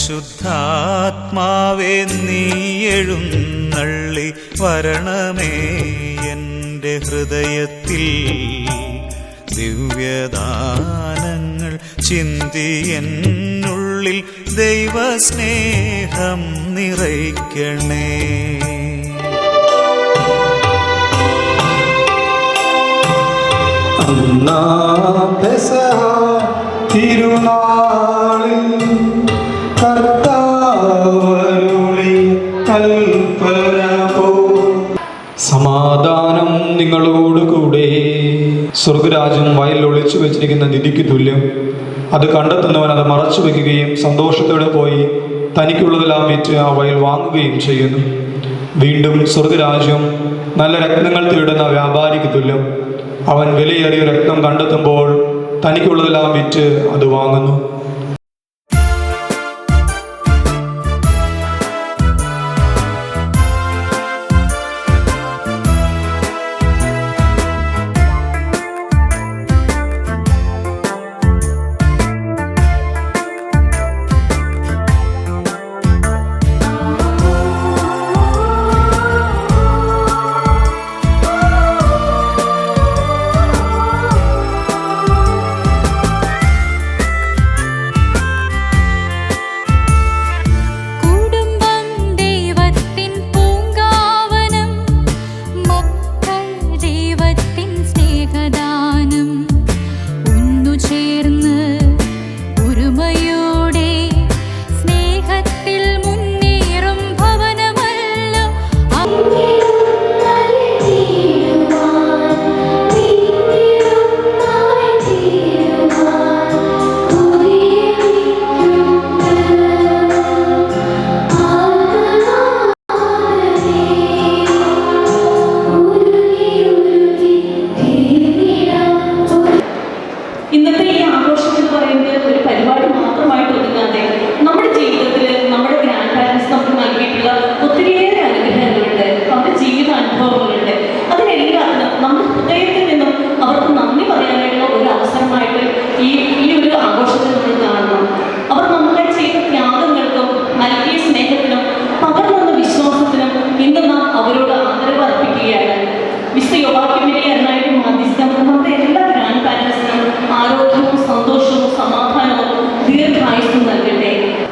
പരിശുദ്ധാത്മാവേ നീ എഴുന്നള്ളി വരണമേ എൻ്റെ ഹൃദയത്തിൽ ദിവ്യദാനങ്ങൾ ചിന്തി എന്നുള്ളിൽ ദൈവസ്നേഹം നിറയ്ക്കണേ. തിരുനാളിൽ സമാധാനം നിങ്ങളോടുകൂടെ. സ്വർഗരാജ്യം വയലിൽ ഒളിച്ചു വെച്ചിരിക്കുന്ന നിധിക്ക് തുല്യം. അത് കണ്ടെത്തുന്നവൻ അത് മറച്ചു വയ്ക്കുകയും സന്തോഷത്തോടെ പോയി തനിക്കുള്ളതെല്ലാം വിറ്റ് ആ വയൽ വാങ്ങുകയും ചെയ്യുന്നു. വീണ്ടും സ്വർഗരാജ്യം നല്ല രത്നങ്ങൾ തേടുന്ന വ്യാപാരിക്ക് തുല്യം. അവൻ വിലയേറിയ രത്നം കണ്ടെത്തുമ്പോൾ തനിക്കുള്ളതെല്ലാം വിറ്റ് അത് വാങ്ങുന്നു.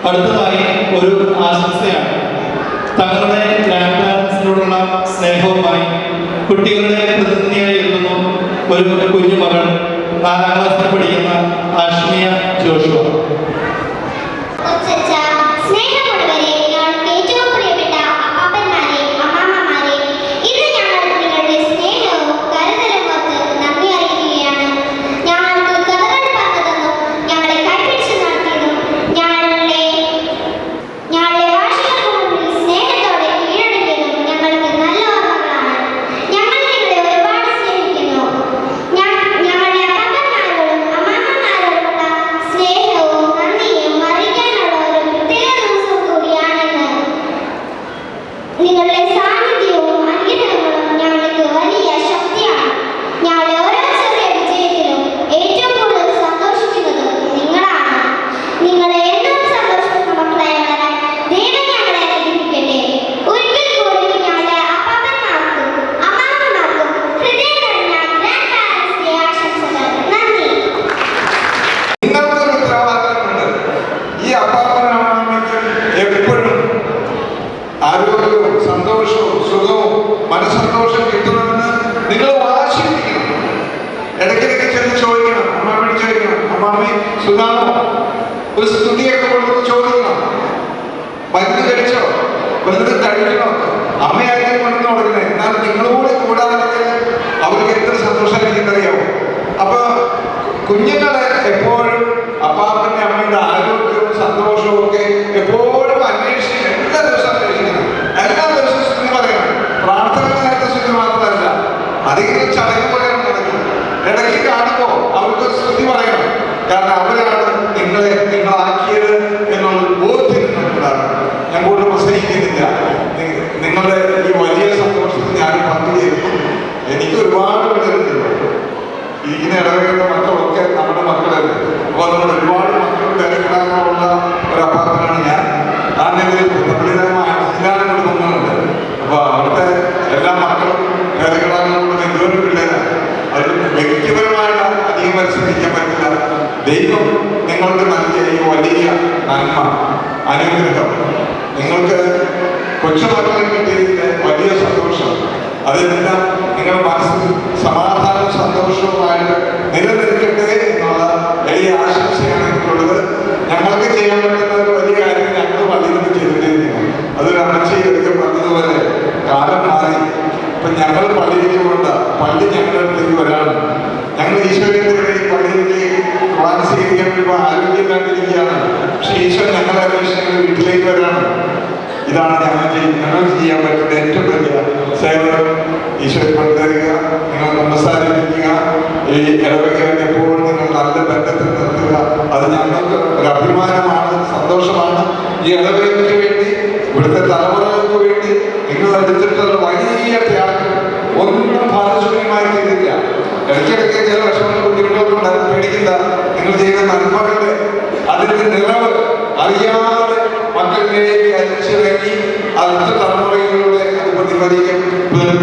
അടുത്തതായി ഒരു ആശംസയാണ്. തങ്ങളുടെ ഗ്രാൻഡ് പാരൻസിനോടുള്ള സ്നേഹവുമായി കുട്ടികളുടെ പ്രതിനിധിയായി എത്തുന്നു ഒരു കുഞ്ഞുമകൾ 4ാം ക്ലാസ്സിൽ പഠിക്കുന്ന ആഷ്മിയ ജോഷുവ. ആരോഗ്യവും സന്തോഷവും സുഖവും മനസ്സന്തോഷം കിട്ടുമെന്ന് നിങ്ങൾ വാശിക്കണം. ഇടയ്ക്കിടയ്ക്ക് ചെന്ന് ചോദിക്കണം, അമ്മാമ്മയോട് ചോദിക്കണം, അമ്മാമ്മ സുഖാണോ, ഒരു സ്തുതിയൊക്കെ കൊടുത്ത് ചോദിക്കണം. മരുന്ന് കഴിച്ചോ, മരുന്ന് കഴിക്കണോ, അമ്മയായിരിക്കും മരുന്ന് കൊടുക്കുന്നത്. എന്നാൽ നിങ്ങളോട് കൂടാതെ അവർക്ക് എത്ര സന്തോഷമായിരിക്കുന്നറിയാമോ? അപ്പൊ കുഞ്ഞുങ്ങളെ എപ്പോഴും അപ്പാപ്പന്റെ അമ്മയുടെ ആരോഗ്യവും സന്തോഷവും ഒക്കെ എപ്പോഴും അന്വേഷിക്കണം. എല്ലാ ദിവസവും അന്വേഷിക്കണം, എല്ലാ ദിവസവും സ്തുതി പറയണം. പ്രാർത്ഥന നേരത്തെ സ്തുതി മാത്രമല്ല, അധികം ചടങ്ങ് പറയാൻ നടക്കും. ഇടയ്ക്ക് കാണുമ്പോൾ അവർക്ക് സ്തുതി പറയണം. കാരണം അവരാണ് നിങ്ങളാക്കിയത് എന്നുള്ള ബോധ്യം നിങ്ങൾക്കുണ്ടാകും. ഞാൻ കൂടുതൽ പ്രസംഗിക്കുന്നില്ല. നിങ്ങളുടെ ഈ വലിയ സന്തോഷത്തിൽ ഞാൻ പങ്കുചേരുന്നു. എനിക്ക് ഒരുപാട് പേരുണ്ട്. ഇരിക്കുന്ന ഇടവകയുടെ മക്കളൊക്കെ നമ്മുടെ മക്കളല്ലേ. അപ്പൊ അതുകൊണ്ട് ഒരുപാട് മക്കൾ തിരക്കിടാനുള്ള ഒരു അപ്പാപ്പനാണ് ഞാൻ. പരിശ്രമിക്കാൻ പറ്റില്ല. ദൈവം നിങ്ങൾക്ക് നൽകിയ ഈ വലിയ നന്മ, അനുഗ്രഹം, നിങ്ങൾക്ക് കൊച്ചുമക്കളെ കിട്ടിയതിന്റെ വലിയ സന്തോഷം, അതെല്ലാം നിങ്ങളുടെ മനസ്സിൽ സമാധാനവും സന്തോഷവുമായിട്ട് നിലനിൽക്കട്ടെ എന്നുള്ള വലിയ ആശംസയാണ് എനിക്കുള്ളത്. ഞങ്ങൾക്ക് ചെയ്യാൻ പറ്റുന്ന ഒരു വലിയ കാര്യം ഞങ്ങൾ പള്ളിയിൽ ചെയ്തിട്ടിരിക്കുന്നു. അതൊരു അമ്മച്ചയൊക്കെ പറഞ്ഞതുപോലെ കാലം മാറി. ഇപ്പൊ ഞങ്ങൾ പള്ളിയിലേക്ക് പോകണ്ട, പള്ളി ഞങ്ങളുടെ അടുത്തേക്ക് വരാണ്. ഞങ്ങൾ ഈശ്വരത്തിൻ്റെ പള്ളിയിലേക്ക് കുർബാന സ്വീകരിക്കാൻ വരുമ്പോൾ ആരോഗ്യമില്ലാണ്ടിരിക്കുകയാണ്. പക്ഷെ ഈശ്വരൻ ഞങ്ങളെ അന്വേഷിച്ച് വീട്ടിലേക്ക് വരാണ്. ഇതാണ് ഞങ്ങൾ ചെയ്യാൻ പറ്റുന്ന ഏറ്റവും വലിയ സേവനം. ഈശ്വരൻ കൊണ്ടുവരിക, നിങ്ങൾ നമസ്കാരിക്കുക, ഈ ഇടവകയായിട്ട് എപ്പോഴും നിങ്ങൾ നല്ല ബന്ധത്തിൽ നിർത്തുക. അത് ഞങ്ങൾക്ക് ഒരു അഭിമാനമാണ്, സന്തോഷമാണ്. ഈ ഇടവകയ്ക്ക് വേണ്ടി, ഇവിടുത്തെ തലമുറകൾക്ക് വേണ്ടി നിങ്ങൾ എടുത്തിട്ടുള്ള വലിയ ത്യാഗം ഒന്നും ഫലശൂന്യമായി തീരില്ല. ഇടയ്ക്കിടയ്ക്ക് ചില വിഷമങ്ങൾ ബുദ്ധിമുട്ടുകളൊക്കെ ഉണ്ടാകും, പേടിക്കില്ല. നിങ്ങൾ ചെയ്യുന്ന നന്മകളുടെ അതിന്റെ നിറവ് അറിയാതെ മക്കളിലേക്ക് അരിച്ചിറങ്ങി അടുത്ത തലമുറയിലൂടെ അത് പ്രതിഫലിക്കും.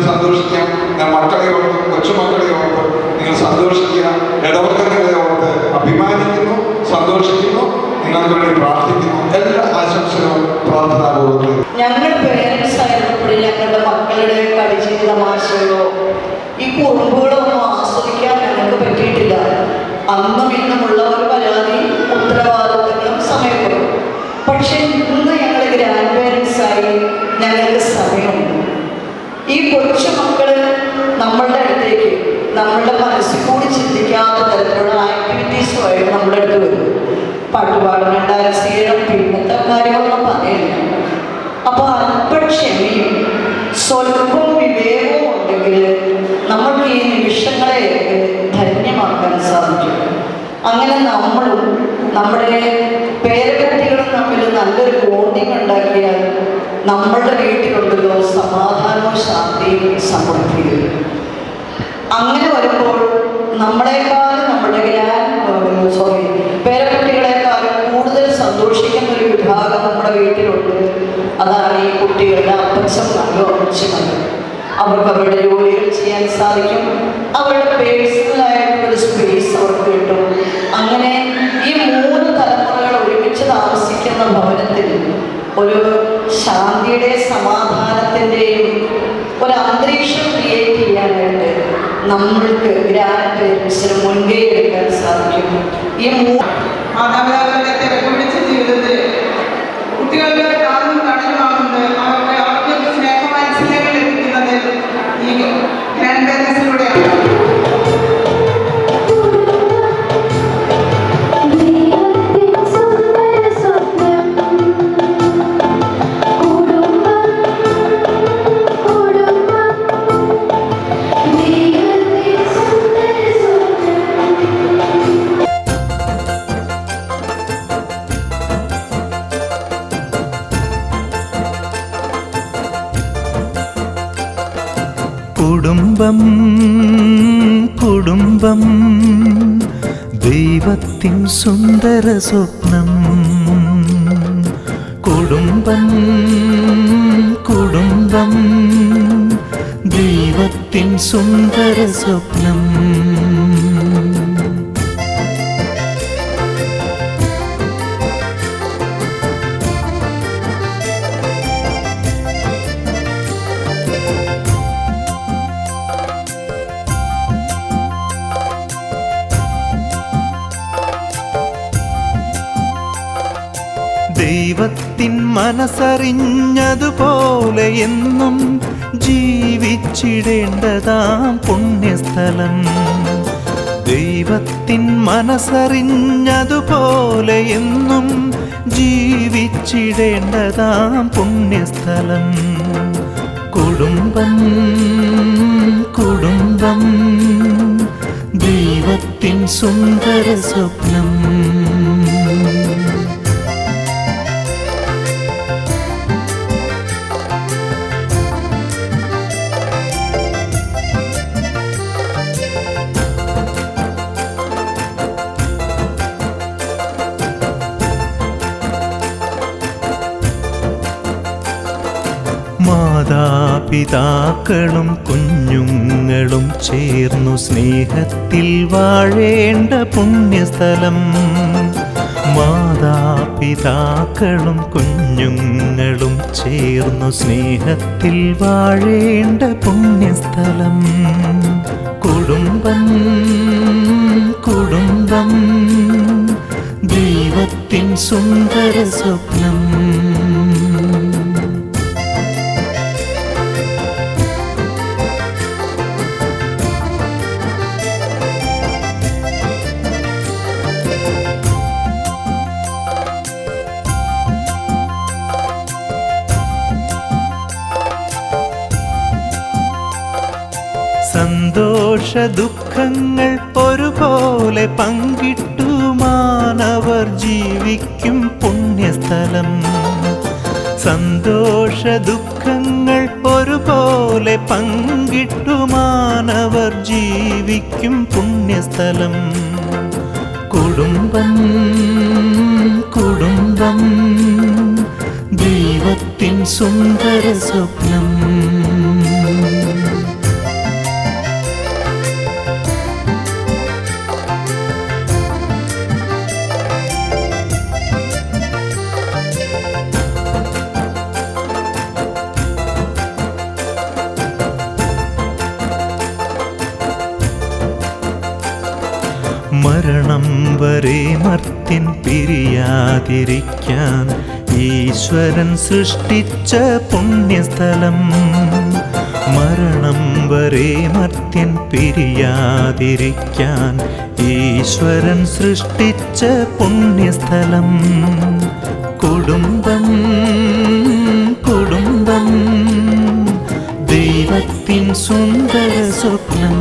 സന്തോഷിക്കാം. ഞാൻ മക്കളെ ഓർത്ത്, കൊച്ചുമക്കളെ ഓർത്ത് നിങ്ങൾ സന്തോഷിക്കുക. ഇടവകങ്ങളെ ഓർത്ത് അഭിമാനിക്കുന്നു, സന്തോഷിക്കുന്നു, നിങ്ങൾക്ക് വേണ്ടി പ്രാർത്ഥിക്കുന്നു. എല്ലാ ആശംസകളും പ്രാർത്ഥനാപൂർവ്വം. ഞങ്ങൾ പേരൻസ് ആയിരുന്നപ്പോഴും ഞങ്ങളുടെ മക്കളുടെ കളിച്ചിരുന്ന തമാശകളോ ഈ കുറുമ്പുകളോ ഒന്നും ആസ്വദിക്കാൻ ഞങ്ങൾക്ക് പറ്റിയിട്ടില്ല. അന്നും ഇന്നുമുള്ള ഒരു പരാതി, ഉത്തരവാദിത്തങ്ങളും സമയപ്പെടും. പക്ഷെ ഇന്ന് ഞങ്ങൾ ഗ്രാൻഡ് പേരൻസായി ഞങ്ങൾക്ക് സമയമുണ്ട്. ഈ കൊച്ചു മക്കള് നമ്മളുടെ അടുത്തേക്ക് നമ്മളുടെ മനസ്സിൽ കൂടി ചിന്തിക്കാത്ത തരത്തിലുള്ള ആക്ടിവിറ്റീസുമായിട്ട് നമ്മുടെ അടുത്ത് വരും. പാട്ടുപാടും, ഡാൻസ് ചെയ്യണം, പിന്നത്തെ കാര്യങ്ങളൊന്നും പറയില്ല. അപ്പോൾ അല്പം ക്ഷമയും സ്വല്പം വിവേകവും ഉണ്ടെങ്കിൽ നമുക്ക് ഈ നിമിഷങ്ങളെയൊക്കെ ധന്യമാക്കാൻ സാധിക്കും. അങ്ങനെ നമ്മളും നമ്മുടെ പേരക്കുട്ടികളും തമ്മിൽ നല്ലൊരു ബോണ്ടിങ് ഉണ്ടാക്കിയാൽ നമ്മളുടെ വീട്ടിലുണ്ടല്ലോ സമാധാനവും ശാന്തിയും സമൃദ്ധിയും. അങ്ങനെ വരുമ്പോൾ നമ്മളെക്കാളും നമ്മുടെ പേരക്കുട്ടികളെക്കാളും കൂടുതൽ സന്തോഷിക്കുന്ന ഒരു വിഭാഗം നമ്മുടെ വീട്ടിലുണ്ട്. അതാണ് ഈ കുട്ടികളുടെ അപ്പച്ചന്മാരോ അമ്മച്ചിമാരോ. അവർക്ക് അവരുടെ ജോലികൾ ചെയ്യാൻ സാധിക്കും. അവരുടെ പേഴ്സണലായിട്ടുള്ളൊരു സ്പേസ് അവർക്ക് കിട്ടും. അങ്ങനെ ഈ 3 തലമുറകൾ ഒരുമിച്ച് താമസിക്കുന്ന ഭവനത്തിൽ ഒരു ശാന്തിയുടെയും സമാധാനത്തിൻ്റെയും ഒരു അന്തരീക്ഷം ക്രിയേറ്റ് ചെയ്യാനായിട്ട് നമ്മൾക്ക് ഗ്രാൻഡ് പേരൻസിന് മുൻകൈ എടുക്കാൻ സാധിക്കും. ഈ മാതാപിതാക്കളുടെ തിരക്ക് പിടിച്ച ജീവിതത്തിൽ കുട്ടികളുടെ കാലം കഠിനമാകുന്നത് അവർക്ക് സ്നേഹമനസ്സിലേക്ക് ലഭിക്കുന്നത് ഈ ഗ്രാൻഡ് പേരൻസിലൂടെയാണ്. കുടുംബം കുടുംബം ദൈവത്തിൻ സുന്ദര സ്വപ്നം. കുടുംബം കുടുംബം ദൈവത്തിൻ സുന്ദര സ്വപ്നം. ദൈവത്തിൻ മനസ്സറിഞ്ഞതുപോലെ എന്നും ജീവിച്ചിടേണ്ടതാം പുണ്യസ്ഥലം. ദൈവത്തിൻ മനസ്സറിഞ്ഞതുപോലെ എന്നും ജീവിച്ചിടേണ്ടതാം പുണ്യസ്ഥലം. കുടുംബം കുടുംബം ദൈവത്തിൻ സുന്ദര സ്വപ്നം. മാതാപിതാക്കളും കുഞ്ഞുങ്ങളും ചേർന്നു സ്നേഹത്തിൽ വാഴേണ്ട പുണ്യസ്ഥലം. മാതാപിതാക്കളും കുഞ്ഞുങ്ങളും ചേർന്നു സ്നേഹത്തിൽ വാഴേണ്ട പുണ്യസ്ഥലം. കുടുംബം കുടുംബം ദൈവത്തിൻ സുന്ദര സ്വപ്നം. സന്തോഷ ദുഃഖങ്ങൾ ഒരുപോലെ പങ്കിട്ടു മാനവർ ജീവിക്കും പുണ്യസ്ഥലം. സന്തോഷ ദുഃഖങ്ങൾ ഒരുപോലെ പങ്കിട്ടു മാനവർ ജീവിക്കും പുണ്യസ്ഥലം. കുടുംബം കുടുംബം ദൈവത്തിൻ സുന്ദര സ്വപ്നം. മരണം വരെ മർത്യൻ പിരിയാതിരിക്കാൻ ഈശ്വരൻ സൃഷ്ടിച്ച പുണ്യസ്ഥലം. മരണം വരെ മർത്യൻ പിരിയാതിരിക്കാൻ ഈശ്വരൻ സൃഷ്ടിച്ച പുണ്യസ്ഥലം. കുടുംബം കുടുംബം ദൈവത്തിൻ സുന്ദര സ്വപ്നം.